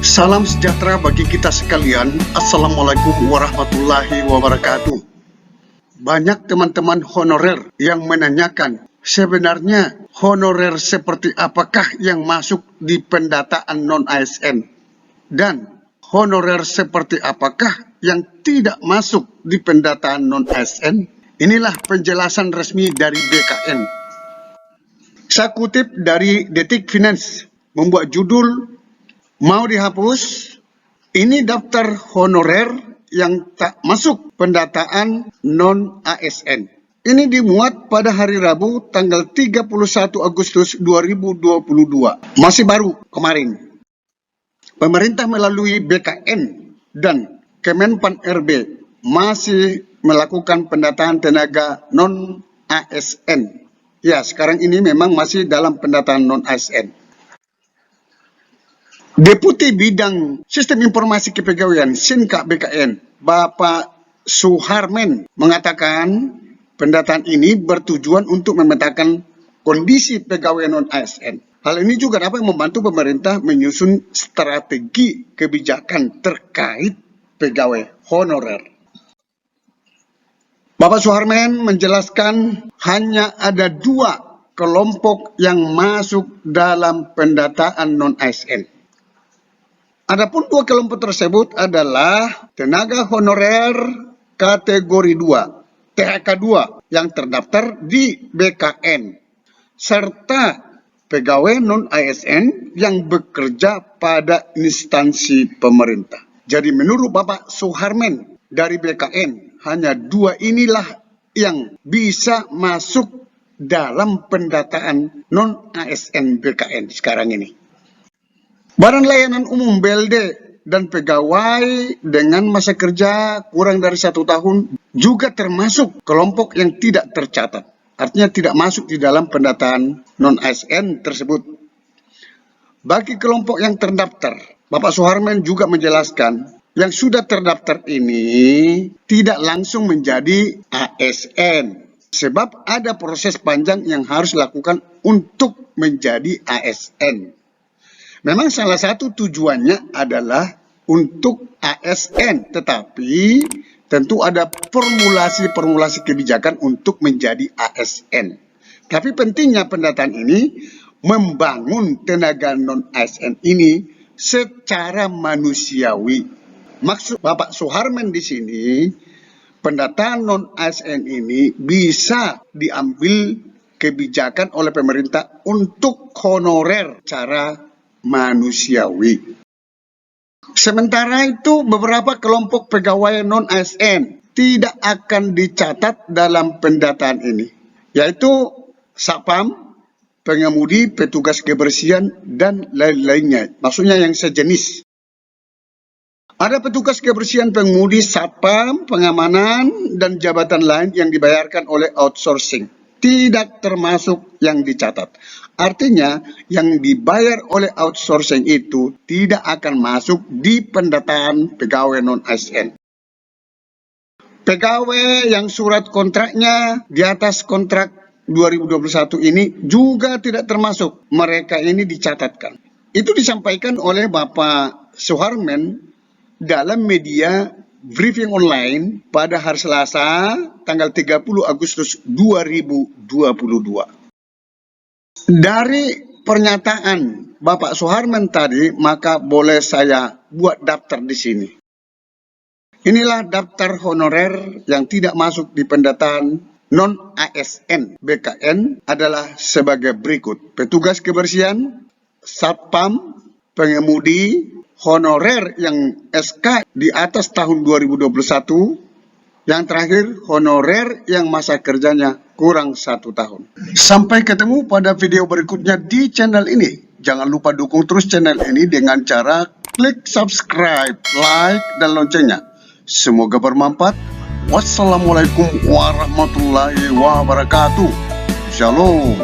Salam sejahtera bagi kita sekalian. Assalamualaikum warahmatullahi wabarakatuh. Banyak teman-teman honorer yang menanyakan, sebenarnya honorer seperti apakah yang masuk di pendataan non-ASN? Dan honorer seperti apakah yang tidak masuk di pendataan non-ASN? Inilah penjelasan resmi dari BKN. Saya kutip dari Detik Finance, membuat judul, mau dihapus, ini daftar honorer yang tak masuk pendataan non-ASN. Ini dimuat pada hari Rabu tanggal 31 Agustus 2022. Masih baru kemarin. Pemerintah melalui BKN dan Kemenpan RB masih melakukan pendataan tenaga non-ASN. Ya, sekarang ini memang masih dalam pendataan non-ASN. Deputi Bidang Sistem Informasi Kepegawaian Sinka BKN, Bapak Suharmen, mengatakan pendataan ini bertujuan untuk memetakan kondisi pegawai non-ASN. Hal ini juga dapat membantu pemerintah menyusun strategi kebijakan terkait pegawai honorer. Bapak Suharmen menjelaskan hanya ada 2 kelompok yang masuk dalam pendataan non-ASN. Adapun 2 kelompok tersebut adalah tenaga honorer kategori 2, THK 2 yang terdaftar di BKN, serta pegawai non-ASN yang bekerja pada instansi pemerintah. Jadi menurut Bapak Suharmen dari BKN, hanya 2 inilah yang bisa masuk dalam pendataan non-ASN BKN sekarang ini. Badan Layanan Umum BLD dan pegawai dengan masa kerja kurang dari 1 tahun juga termasuk kelompok yang tidak tercatat. Artinya tidak masuk di dalam pendataan non-ASN tersebut. Bagi kelompok yang terdaftar, Bapak Suharmen juga menjelaskan yang sudah terdaftar ini tidak langsung menjadi ASN. Sebab ada proses panjang yang harus dilakukan untuk menjadi ASN. Memang salah satu tujuannya adalah untuk ASN, tetapi tentu ada formulasi kebijakan untuk menjadi ASN. Tapi pentingnya pendataan ini membangun tenaga non-ASN ini secara manusiawi. Maksud Bapak Suharmen di sini, pendataan non-ASN ini bisa diambil kebijakan oleh pemerintah untuk honorer cara manusiawi. Sementara itu, beberapa kelompok pegawai non-ASN tidak akan dicatat dalam pendataan ini, yaitu Satpam, pengemudi, petugas kebersihan, dan lain-lainnya. Maksudnya yang sejenis. Ada petugas kebersihan, pengemudi, Satpam, pengamanan, dan jabatan lain yang dibayarkan oleh outsourcing. Tidak termasuk yang dicatat. Artinya, yang dibayar oleh outsourcing itu tidak akan masuk di pendataan pegawai non-ASN. Pegawai yang surat kontraknya di atas kontrak 2021 ini juga tidak termasuk. Mereka ini dicatatkan. Itu disampaikan oleh Bapak Suharmen dalam media briefing online pada hari Selasa tanggal 30 Agustus 2022. Dari pernyataan Bapak Suharmen tadi, maka boleh saya buat daftar di sini. Inilah daftar honorer yang tidak masuk di pendataan non-ASN BKN adalah sebagai berikut. Petugas kebersihan, Satpam, pengemudi, honorer yang SK di atas tahun 2021, yang terakhir honorer yang masa kerjanya kurang 1 tahun. Sampai ketemu pada video berikutnya di channel ini. Jangan lupa dukung terus channel ini dengan cara klik subscribe, like, dan loncengnya. Semoga bermanfaat. Wassalamualaikum warahmatullahi wabarakatuh. Shalom.